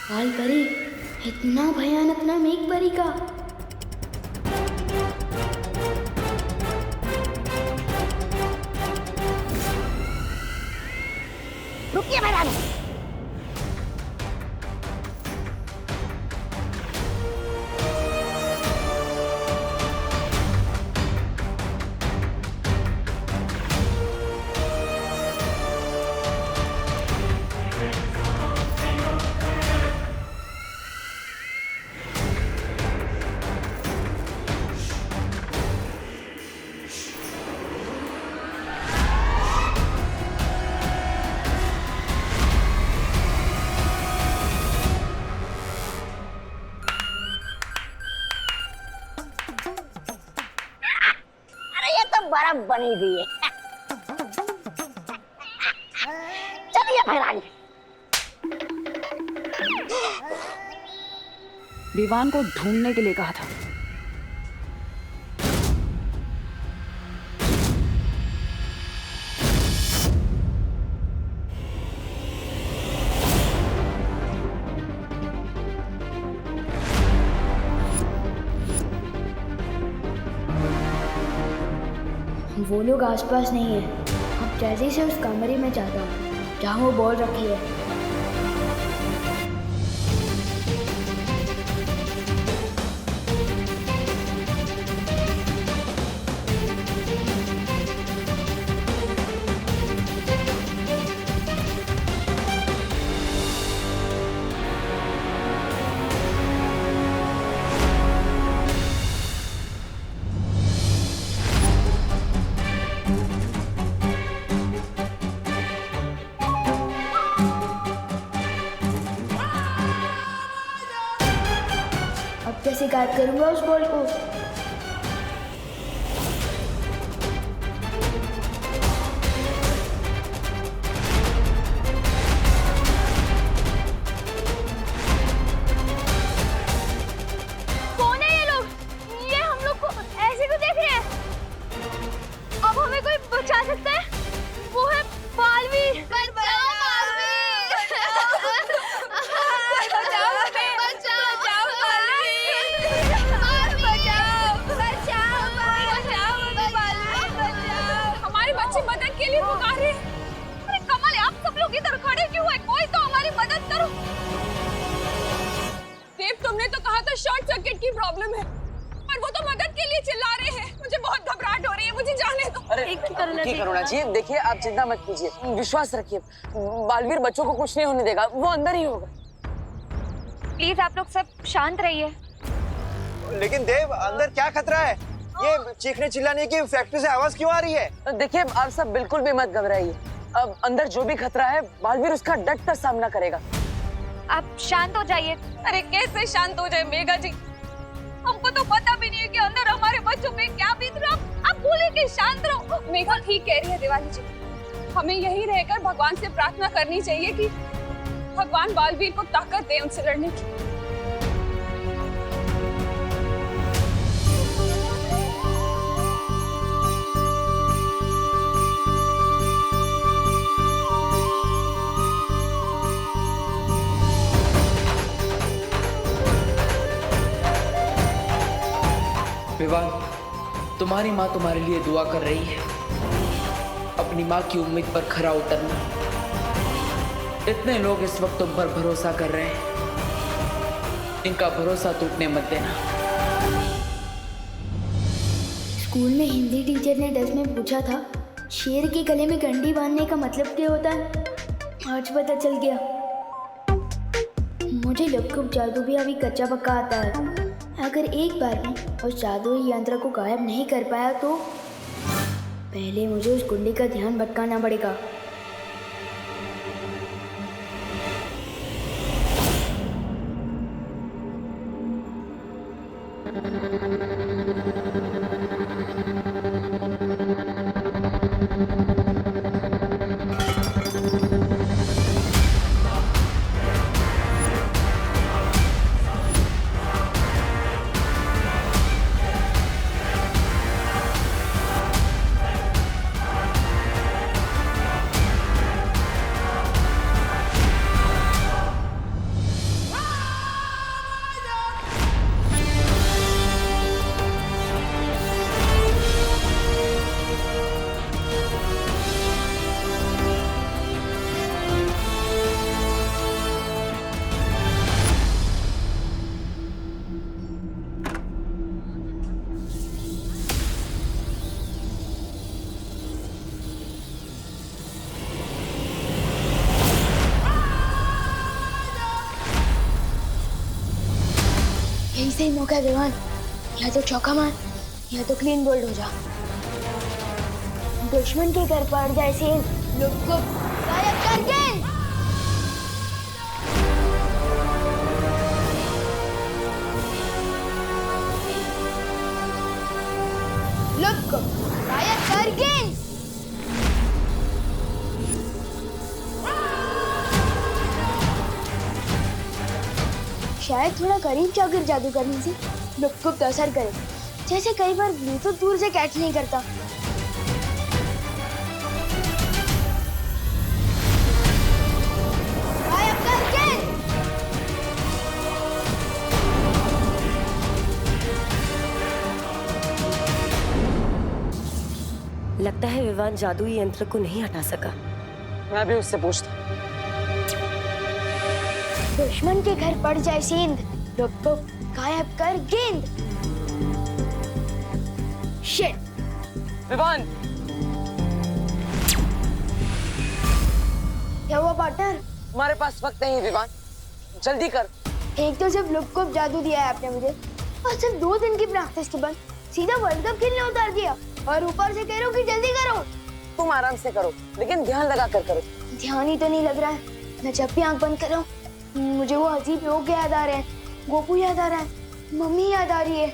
बाल परी, इतना भयानक नाम एक परी का। रुकिए महारानी। बर्फ बनी हुई है। चलिए महारानी। विवान को ढूंढने के लिए कहा था। वो लोग आसपास नहीं है। अब जल्दी से उस कमरे में जाता हूँ जहाँ वो बॉल रखी है। कैसे गायब करूंगा उस बॉल को? कौन है ये लोग? ये हम लोग को ऐसे क्यों देख रहे हैं? अब हमें कोई बचा सकता है? वो है बालवीर। मदद के लिए पुकार रहे। अरे कमल, आप सब लोग इधर खड़े क्यों हैं? कोई तो हमारी मदद करो। देव, तुमने तो कहा था शॉर्ट सर्किट की प्रॉब्लम है, पर वो तो मदद के लिए चिल्ला रहे हैं। मुझे बहुत घबराहट हो रही है, मुझे जाने दो। अरे ठीक करुणा जी, देखिए आप चिंता मत कीजिए, विश्वास रखिए, बालवीर बच्चों को कुछ नहीं होने देगा, वो अंदर ही होगा। प्लीज आप लोग सब शांत रहिए। लेकिन देव, अंदर क्या खतरा है? ये चीखने चिल्लाने की फैक्ट्री से आवाज क्यों आ रही है? देखिए आप सब बिल्कुल भी मत घबराइए। अब अंदर जो भी खतरा है बालवीर उसका डट कर सामना करेगा। आप शांत हो जाइए। अरे कैसे शांत हो जाए मेघा जी? हमको तो पता भी नहीं है कि अंदर हमारे बच्चों में क्या बीत रहा है। आप बोले कि शांत रहो। मेघा ठीक कह रही है दिवाली जी, हमें यही रहकर भगवान से प्रार्थना करनी चाहिए कि भगवान बालवीर को ताकत दे उनसे लड़ने की। विवान, तुम्हारी माँ तुम्हारे लिए दुआ कर रही है। अपनी माँ की उम्मीद पर खरा उतरना। इतने लोग इस वक्त तुम पर भरोसा कर रहे हैं, इनका भरोसा टूटने मत देना। स्कूल में हिंदी टीचर ने टेस्ट में पूछा था, शेर के गले में घंटी बांधने का मतलब क्या होता है? आज पता चल गया। मुझे लपकुप जादू भी अभी कच्चा पक्का आता है। अगर एक बार में उस जादुई यंत्र को गायब नहीं कर पाया तो पहले मुझे उस गुंडे का ध्यान भटकाना पड़ेगा। ऐसे ही मौका है विवान, या तो चौका मार या तो क्लीन बोल्ड हो जा। दुश्मन के घर पड़ जाए से लोग को गायब कर गेंद। लोग को गायब कर गेंद। शायद थोड़ा करीब जाकर जादू करने से लुक को असर करे, जैसे कई बार ब्लू तो दूर से कैच नहीं करता। गायब कर गेंद। लगता है विवान जादुई यंत्र को नहीं हटा सका। मैं भी उससे पूछता। दुश्मन के घर पड़ जाए सेंध, लोग को गायब कर गेंद। शिट। विवान, क्या हुआ पार्टनर? हमारे पास वक्त नहीं है विवान, जल्दी कर। एक तो सिर्फ लुक को जादू दिया है आपने मुझे, और सिर्फ 2 दिन की प्रैक्टिस के बाद सीधा वर्ल्ड कप खेलने उतार दिया, और ऊपर से कह रहे हो कि जल्दी करो। तुम आराम से करो, लेकिन ध्यान लगा कर करो। ध्यान ही तो नहीं लग रहा है। मैं जब भी आंख बंद कर रहा हूँ मुझे वो अजीब लोग याद आ रहे हैं, गोपू याद आ रहा है, मम्मी याद आ रही है।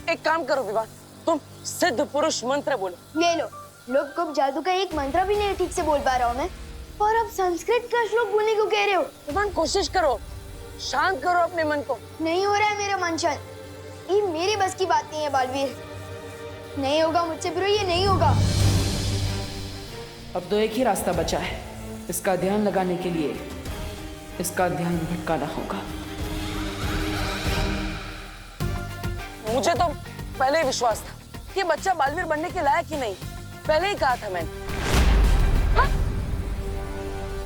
एक काम करो विवान, तुम सिद्ध पुरुष मंत्र बोलो। ले लो, लोग को जादू का एक मंत्र भी नहीं ठीक से बोल पा रहा हूँ मैं, और अब संस्कृत का श्लोक बोलने को कह रहे हो। विवान कोशिश करो, शांत करो अपने मन को। नहीं हो रहा है मेरा मन शांत, ये मेरी बस की बात नहीं है बालवीर। नहीं होगा मुझसे ब्रो, ये नहीं होगा। अब तो एक ही रास्ता बचा है, इसका ध्यान लगाने के लिए इसका ध्यान भटकाना होगा। मुझे तो पहले ही विश्वास था कि बच्चा बालवीर बनने के लायक ही नहीं, पहले ही कहा था मैंने।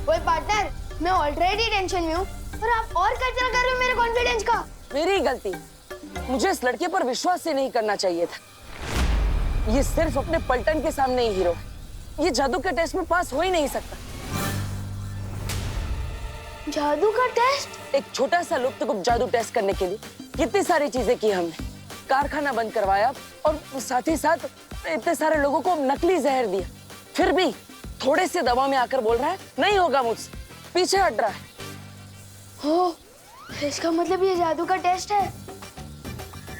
ओए पार्टनर, मैं ऑलरेडी टेंशन में हूँ और आप और कचरा कर रहे हो मेरे कॉन्फिडेंस का। मेरी ही गलती, मुझे इस लड़के पर विश्वास ही नहीं करना चाहिए था। ये सिर्फ अपने पलटन के सामने ही हीरो है, ये जादू के टेस्ट में पास हो ही नहीं सकता। जादू का टेस्ट? एक छोटा सा लुप्त जादू टेस्ट करने के लिए कितनी सारी चीजें की हमने, कारखाना बंद करवाया और साथ ही साथ इतने सारे लोगों को नकली जहर दिया, फिर भी थोड़े से दबाव में आकर बोल रहा है नहीं होगा मुझसे, पीछे हट रहा है। हो, इसका मतलब ये जादू का टेस्ट है।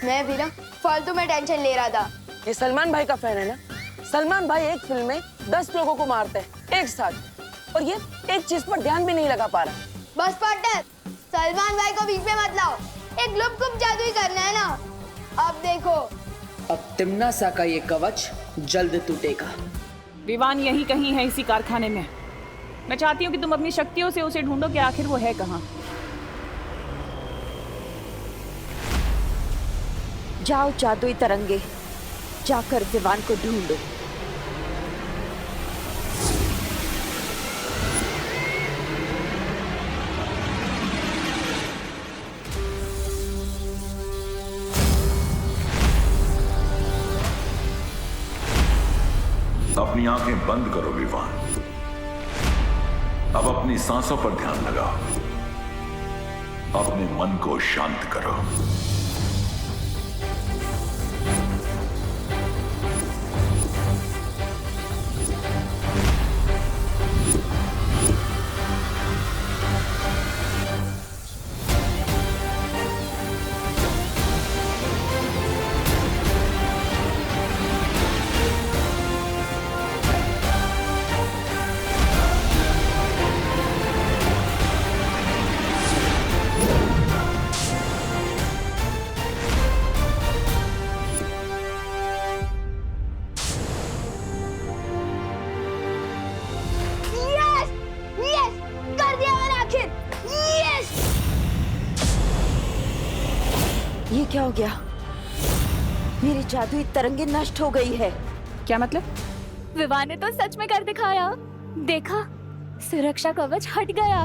मैं भी ना फालतू में टेंशन ले रहा था। ये सलमान भाई का फैन है ना, सलमान भाई एक फिल्म में 10 लोगों को मारते हैं एक साथ, और ये एक चीज पर ध्यान भी नहीं लगा पा रहा। बस पार्टनर, सलमान भाई को बीच में मत लाओ, एक गुप जादू ही करना है ना। अब देखो, अब तिम्नासा का ये कवच जल्द टूटेगा। विवान यही कहीं है, इसी कारखाने में। मैं चाहती हूँ कि तुम अपनी शक्तियों से उसे ढूंढो कि आखिर वो है कहाँ। जाओ जादुई तरंगे, जाकर विवान को ढूंढो। अपनी आंखें बंद करो विवान, अब अपनी सांसों पर ध्यान लगाओ, अपने मन को शांत करो। ये क्या हो गया? मेरी जादुई तरंगे नष्ट हो गई है। क्या मतलब? विवान ने तो सच में कर दिखाया, देखा, सुरक्षा कवच हट गया।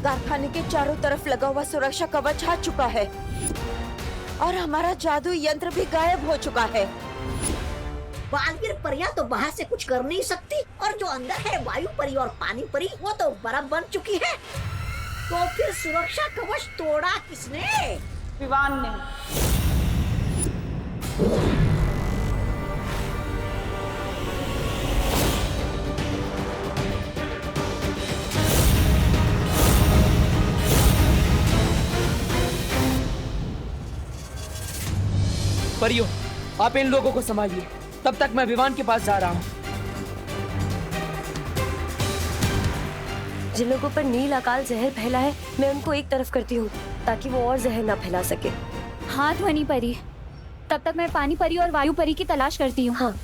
कारखाने के चारों तरफ लगा हुआ सुरक्षा कवच हट चुका है और हमारा जादुई यंत्र भी गायब हो चुका है। बालवीर परियां तो बाहर से कुछ कर नहीं सकती, और जो अंदर है वायु परी और पानी परी वो तो बर्फ बन चुकी है। तो फिर सुरक्षा कवच तोड़ा किसने? विवान ने। परियों, आप इन लोगों को संभालिए, तब तक मैं विवान के पास जा रहा हूँ। जिन लोगों पर नील अकाल जहर फैला है, मैं उनको एक तरफ करती हूँ ताकि वो और जहर ना फैला सके। हाँ ध्वनि परी, तब तक मैं पानी परी और वायु परी की तलाश करती हूँ। हाँ।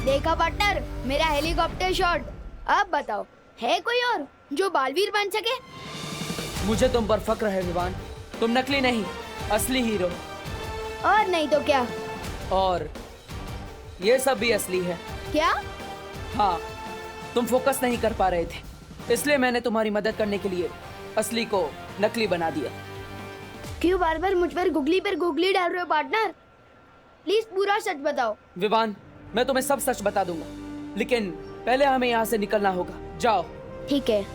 देखा पार्टनर, मेरा हेलीकॉप्टर शॉट। अब बताओ, है कोई और जो बालवीर बन सके? मुझे तुम पर फक्र है विवान, तुम नकली नहीं, असली हीरो। और नहीं तो क्या? और ये सब भी असली है। क्या? हाँ, तुम फोकस नहीं कर पा रहे थे, इसलिए मैंने तुम्हारी मदद करने के लिए असली को नकली बना दिया। क्यों बार बार मुझ पर गुगली डाल रहे हो पार्टनर? प्लीज पूरा सच बताओ। विवान, मैं तुम्हें सब सच बता दूंगा, लेकिन पहले हमें यहाँ से निकलना होगा। जाओ। ठीक है।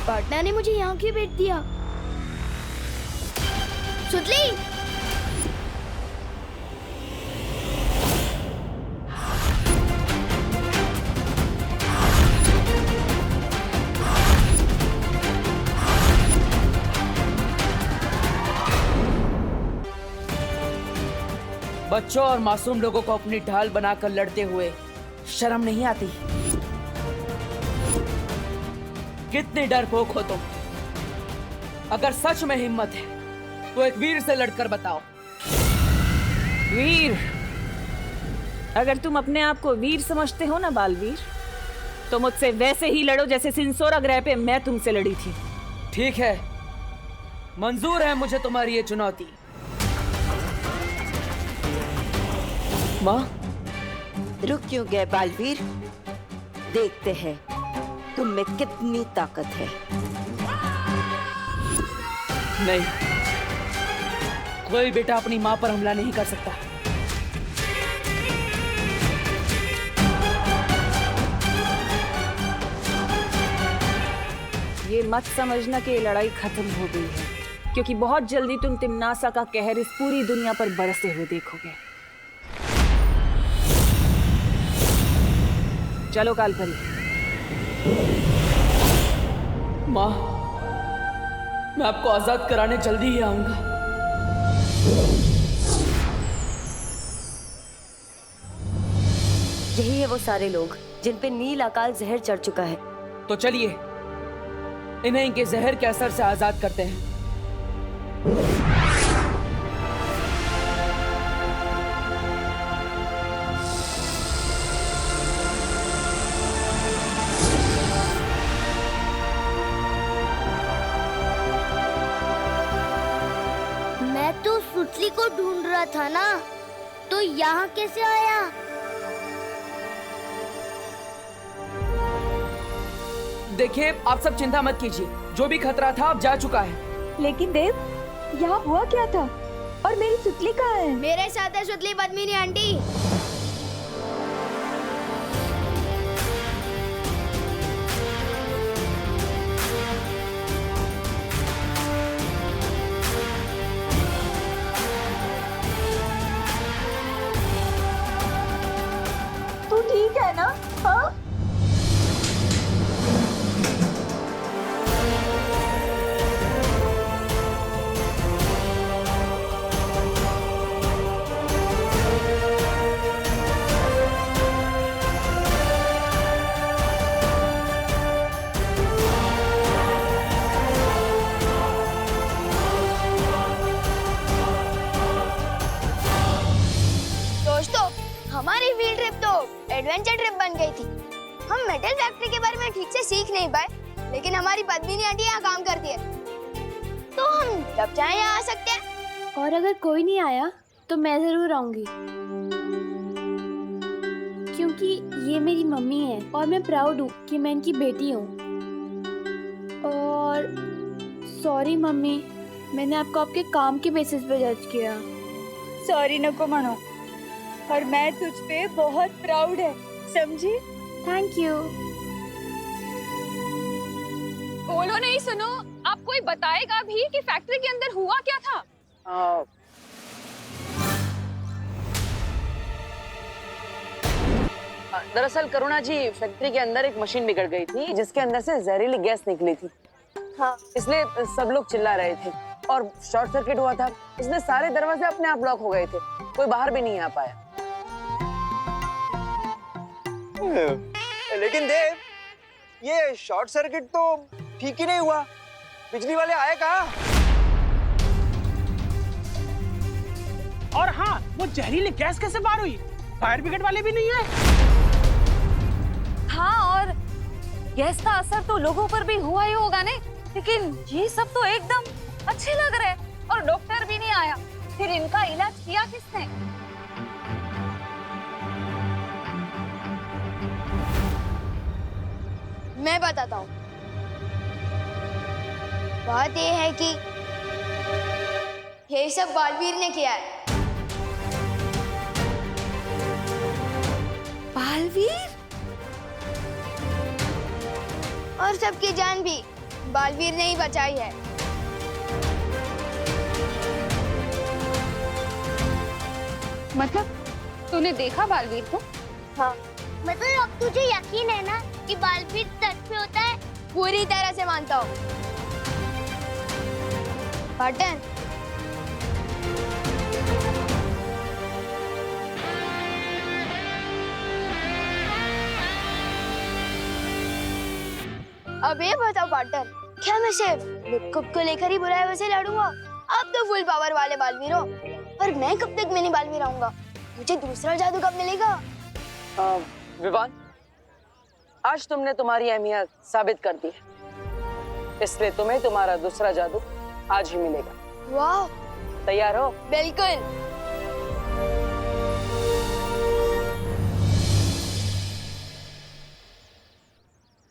पार्टनर ने मुझे यहाँ क्यों भेज दिया? सुतली, बच्चों और मासूम लोगों को अपनी ढाल बनाकर लड़ते हुए शर्म नहीं आती? कितने डरपोक हो तुम। अगर सच में हिम्मत है तो एक वीर से लड़कर बताओ। वीर? अगर तुम अपने आप को वीर समझते हो ना बालवीर, तो मुझसे वैसे ही लड़ो जैसे सिंसोरा ग्रह पे मैं तुमसे लड़ी थी। ठीक है, मंजूर है मुझे तुम्हारी ये चुनौती। माँ, रुक क्यों गए बालवीर? देखते हैं तुम में कितनी ताकत है। नहीं, कोई बेटा अपनी माँ पर हमला नहीं कर सकता। ये मत समझना कि ये लड़ाई खत्म हो गई है, क्योंकि बहुत जल्दी तुम तिम्नासा का कहर इस पूरी दुनिया पर बरसते हुए देखोगे। चलो कालपरी। माँ, मैं आपको आजाद कराने जल्दी ही आऊंगा। यही है वो सारे लोग जिन पे नील अकाल जहर चढ़ चुका है। तो चलिए इन्हें इनके जहर के असर से आजाद करते हैं। मैं तो सुतली को ढूंढ रहा था ना, तो यहाँ कैसे आया? देखिए, आप सब चिंता मत कीजिए, जो भी खतरा था अब जा चुका है। लेकिन देव, यहाँ हुआ क्या था? और मेरी सुतली कहाँ है? मेरे साथ है सुतली पद्मिनी आंटी। तू ठीक ठीक है ना? हाँ? दोस्तों, हमारी फील्ड ट्रिप तो एडवेंचर ट्रिप बन गई थी। हम मेटल फैक्ट्री के बारे में ठीक से सीख नहीं पाए, लेकिन हमारी पद्मिनी आंटी यहाँ काम करती है, तो हम जब चाहे यहाँ आ सकते हैं। और अगर कोई नहीं आया तो मैं जरूर आऊंगी, क्योंकि ये मेरी मम्मी है और मैं प्राउड हूँ कि मैं इनकी बेटी हूँ। और सॉरी मम्मी, मैंने आपको आपके काम के बेसिस पे जज किया। सॉरी नको मानो, और मैं तुझ पे बहुत प्राउड है, समझी? Thank you. बोलो नहीं, सुनो, आप कोई बताएगा भी कि फैक्ट्री के अंदर हुआ क्या था? दरअसल करुणा जी, फैक्ट्री के अंदर एक मशीन बिगड़ गई थी जिसके अंदर से जहरीली गैस निकली थी। हाँ, इसलिए सब लोग चिल्ला रहे थे और शॉर्ट सर्किट हुआ था। इसलिए सारे दरवाजे अपने आप लॉक हो गए थे, कोई बाहर भी नहीं आ पाया। लेकिन देव, ये शॉर्ट सर्किट तो ठीक ही नहीं हुआ। बिजली वाले आए कहाँ? और हाँ, वो जहरीली गैस कैसे बाहर हुई? फायर ब्रिगेड वाले भी नहीं आए। हाँ, और गैस का असर तो लोगों पर भी हुआ ही होगा ने, लेकिन ये सब तो एकदम अच्छे लग रहे हैं और डॉक्टर भी नहीं आया। फिर इनका इलाज किया किसने? मैं बताता हूँ। बात यह है कि ये सब बालवीर ने किया है। बालवीर? और सबकी जान भी बालवीर ने ही बचाई है। मतलब तूने देखा बालवीर को? हाँ, मतलब अब तुझे यकीन है ना कि बालवीर सच में होता है? पूरी तरह से मानता हूँ। पार्टन, अब ये बताओ पार्टनर, क्या मैं सिर्फ लुक्कुप को लेकर ही बुलाए वैसे लड़ूंगा? अब तो फुल पावर वाले बालवीर हो, पर मैं कब तक मिनी बालवीर आऊंगा? मुझे दूसरा जादू कब मिलेगा? विवान, आज तुमने तुम्हारी अहमियत साबित कर दी है, इसलिए तुम्हें तुम्हारा दूसरा जादू आज ही मिलेगा। वाह! तैयार हो? बिल्कुल।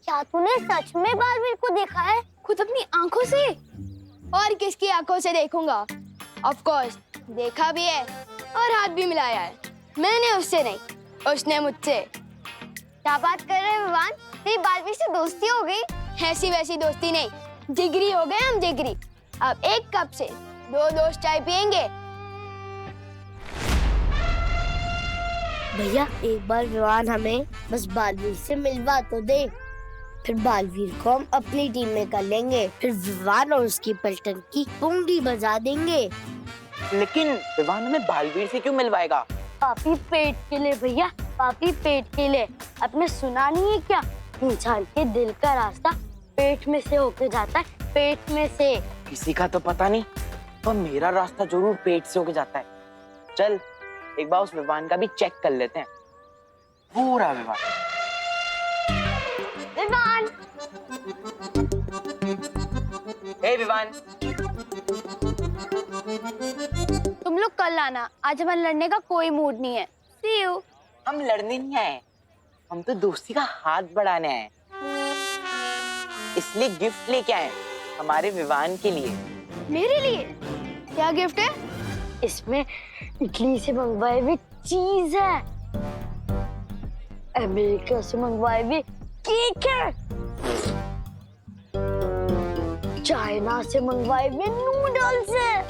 क्या तूने सच में बालवीर को देखा है? खुद अपनी आंखों से? और किसकी आंखों से देखूंगा? ऑफ कोर्स देखा भी है और हाथ भी मिलाया है। मैंने उससे नहीं, उसने मुझसे। क्या बात कर रहे हैं विवान? तेरी बालवीर से दोस्ती हो गई? ऐसी वैसी दोस्ती नहीं, जिगरी हो गए हम, जिगरी। अब एक कप से 2 दोस्त चाय पियेंगे। भैया, एक बार विवान हमें बस बालवीर से मिलवा तो दे, फिर बालवीर को हम अपनी टीम में कर लेंगे, फिर विवान और उसकी पलटन की पुंगी बजा देंगे। लेकिन विवान हमें बालवीर से क्यों मिलवाएगा? पापी पेट के लिए भैया, पापी पेट के लिए। आपने सुना नहीं है क्या? इंसान के दिल का रास्ता पेट में से होके जाता है, पेट में से। किसी का तो पता नहीं, पर मेरा रास्ता जरूर पेट से होके जाता है। चल एक बार उस विवान का भी चेक कर लेते हैं। पूरा विवान। विवान! हे विवान, तुम लोग कल आना, आज हमारे लड़ने का कोई मूड नहीं है। See you. हम लड़ने नहीं आए, हम तो दोस्ती का हाथ बढ़ाने आए। इसलिए गिफ्ट लेके आए हमारे विवान के लिए। मेरे लिए? क्या गिफ्ट है? इसमें इटली से मंगवाए हुए चीज है, अमेरिका से मंगवाए हुए केक है, चाइना से मंगवाए हुए नूडल्स है,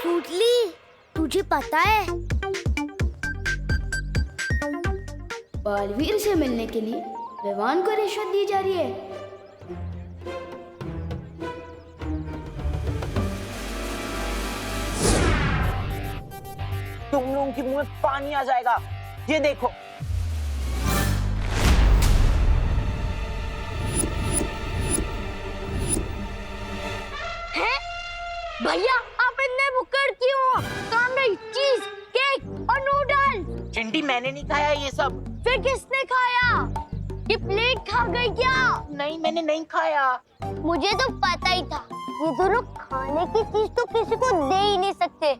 सूटली, तुझे पता है बालवीर से मिलने के लिए विवान को रिश्वत दी जा रही है। तुम लोगों के मुंह में पानी आ जाएगा, ये देखो। भैया आप इतने भुक्कड़ क्यों हो? काम नहीं, चीज, केक और नूडल। चिंटी मैंने नहीं खाया ये सब। फिर किसने खाया? ये प्लेट खा गई क्या? नहीं मैंने नहीं खाया। मुझे तो पता ही था, ये दोनों खाने की चीज तो किसी को दे ही नहीं सकते।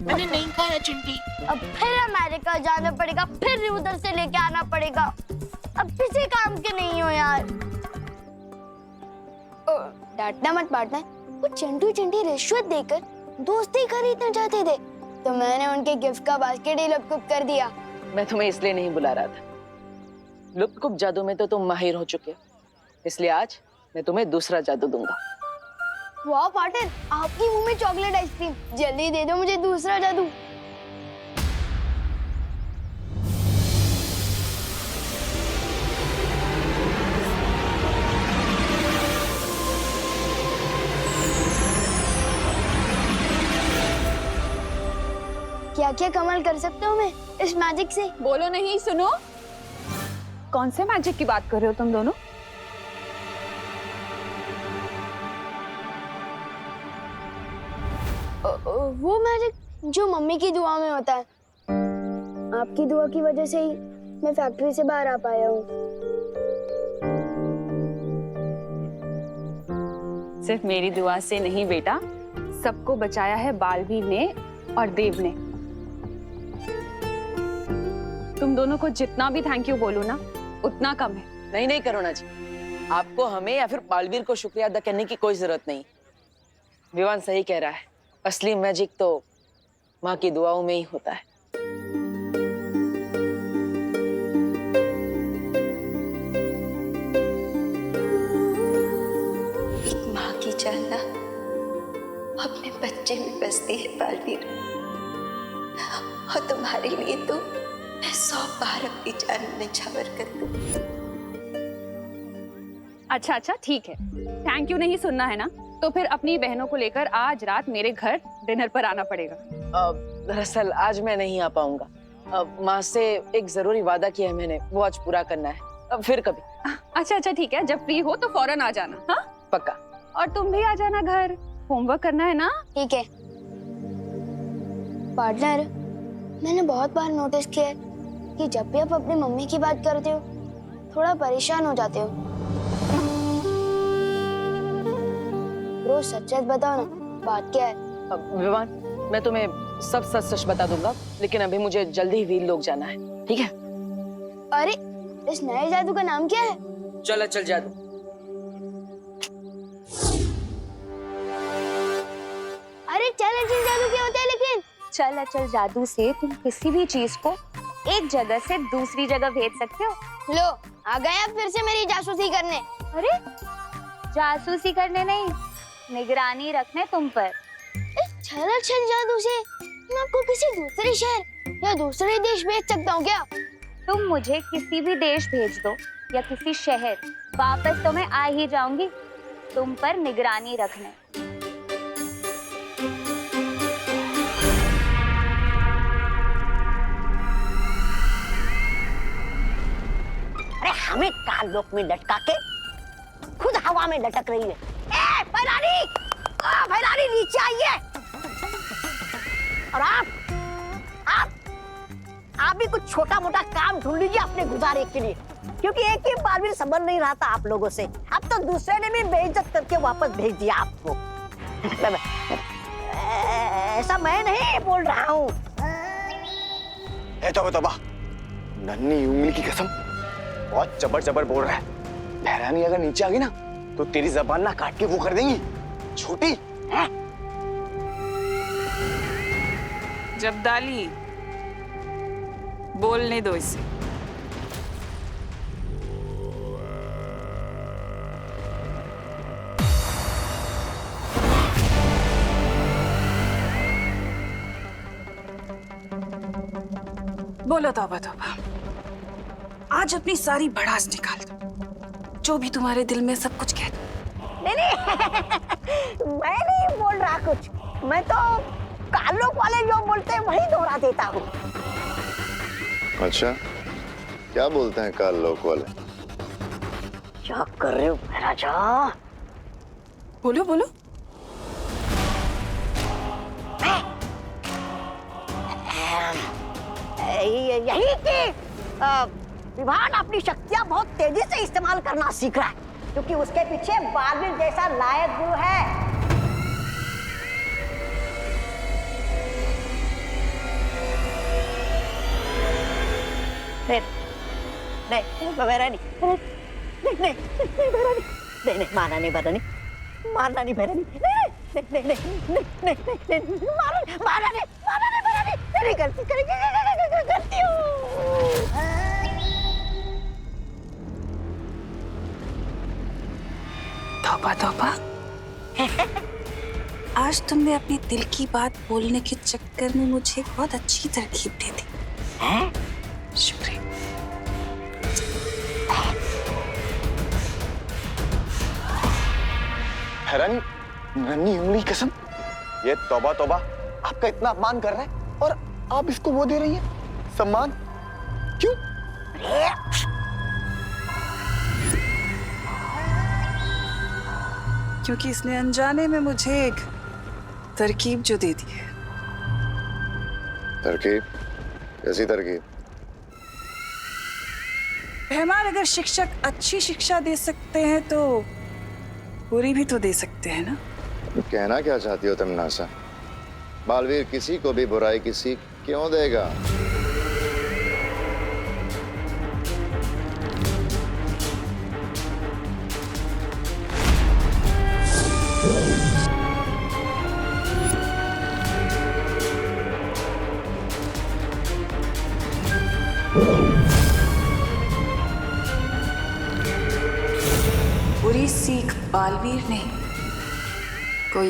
मैंने नहीं खाया चिंटी। अब फिर अमेरिका जाना पड़ेगा, फिर उधर से लेके आना पड़ेगा। अब किसी काम के नहीं हो यार। डांटना मत पार्टनर, वो चिंटू चिंटी रिश्वत देकर दोस्ती खरीदना चाहते थे, तो मैंने उनके गिफ्ट का बास्केट ही लुप्त कर दिया। मैं तुम्हें इसलिए नहीं बुला रहा था। लुप्त जादू में तो तुम माहिर हो चुके हो, इसलिए आज मैं तुम्हें दूसरा जादू दूंगा। वाह पार्टनर, आपकी मुंह में चॉकलेट आइसक्रीम, जल्दी दे दो मुझे दूसरा जादू। क्या क्या कमाल कर सकते हो मैं इस मैजिक से? बोलो नहीं, सुनो। कौन से मैजिक की बात कर रहे हो तुम दोनों? वो मैजिक जो मम्मी की दुआ में होता है। आपकी दुआ की वजह से ही मैं फैक्ट्री से बाहर आ पाया हूँ। सिर्फ मेरी दुआ से नहीं बेटा, सबको बचाया है बालवीर ने और देव ने। तुम दोनों को जितना भी थैंक यू बोलूं ना, उतना कम है। नहीं नहीं करुणा जी, आपको हमें या फिर बालवीर को शुक्रिया अदा करने की कोई जरूरत नहीं। विवान सही कह रहा है, असली मैजिक तो माँ की दुआओं में ही होता है। एक माँ की चाहना अपने बच्चे में बसती है बालवीर, और तुम्हारे लिए तो मैं 100 बार अपनी जान निछावर कर दूं। अच्छा ठीक है, थैंक यू नहीं सुनना है ना, तो फिर अपनी बहनों को लेकर आज रात मेरे घर डिनर पर आना पड़ेगा। दरअसल आज मैं नहीं आ पाऊंगा। माँ से एक जरूरी वादा किया है मैंने, वो आज पूरा करना है। अब फिर कभी। अच्छा ठीक है, जब फ्री हो तो फौरन आ जाना। हाँ पक्का। और तुम भी आ जाना घर, होमवर्क करना है ना। ठीक है। पार्टनर, मैंने बहुत बार नोटिस किया है कि जब भी आप अपनी मम्मी की बात करते हो थोड़ा परेशान हो जाते हो। रोज सच सच बताओ ना, बात क्या है? विवान, मैं तुम्हें सब सच सच बता दूंगा, लेकिन अभी मुझे जल्दी ही वीर लोग जाना है, ठीक है? अरे इस नए जादू का नाम क्या है? चल जादू। अरे चल जादू क्या होता है? लेकिन चल अचल जादू से तुम किसी भी चीज को एक जगह से दूसरी जगह भेज सकते हो। लो आ गया फिर से मेरी जासूसी करने। अरे जासूसी करने नहीं, निगरानी रखने तुम पर। इस छल जादू से मैं आपको किसी दूसरे शहर या दूसरे देश भेज सकता हूँ क्या? तुम मुझे किसी भी देश भेज दो या किसी शहर, वापस तो मैं आ ही जाऊंगी तुम पर निगरानी रखने। अरे हमें काल लोक में लटका के खुद हवा में लटक रही है। ए भैरानी, भैरानी नीचे आइए। और आप भी कुछ छोटा मोटा काम ढूंढ लीजिए अपने गुजारे के लिए, क्योंकि एक ही बार भी संभल नहीं रहा था आप लोगों से। अब तो दूसरे ने भी बेइज्जत करके वापस भेज दिया आपको। ऐसा मैं नहीं बोल रहा हूँ। तोबा, नन्ही उंगली की कसम, बहुत जबर बोल रहा है। भैरानी अगर नीचे आ गई ना तो तेरी जबान ना काट के वो कर देंगी छोटी है। जब्दाली, बोलने दो इसे। बोलो तौबा तौबा, आज अपनी सारी भड़ास निकाल दो, जो भी तुम्हारे दिल में सब कुछ कह दो। नहीं मैं नहीं बोल रहा कुछ, मैं तो कालोक वाले जो बोलते हैं वही दोहरा देता हूँ। अच्छा, क्या बोलते हैं काल लोक वाले? क्या कर रहे हो महाराजा? बोलो बोलो। यही कि विवान अपनी शक्तियां बहुत तेजी से इस्तेमाल करना सीख रहा है, क्योंकि उसके पीछे बालवीर जैसा लायक गुरु है। नहीं भैरानी, नहीं मारना नहीं भैरानी, मारना नहीं भैरानी, मारना नहीं, तेरी गलती करती हूँ। तौबा तौबा, आज तुमने अपनी दिल की बात बोलने के चक्कर में मुझे बहुत अच्छी तरकीब दे दी। शुक्रिया। हैरानी, नन्ही उंगली कसम, ये तौबा तौबा आपका इतना अपमान कर रहा है और आप इसको वो दे रही हैं सम्मान? क्यों? क्योंकि इसने अनजाने में मुझे एक तरकीब जो दे दी है। तरकीब? कैसी तरकीब? रहमान, अगर शिक्षक अच्छी शिक्षा दे सकते हैं तो बुरी भी तो दे सकते हैं ना? कहना क्या चाहती हो तुम नासा? बालवीर किसी को भी बुराई की सीख क्यों देगा? बुरी सीख बालवीर नहीं,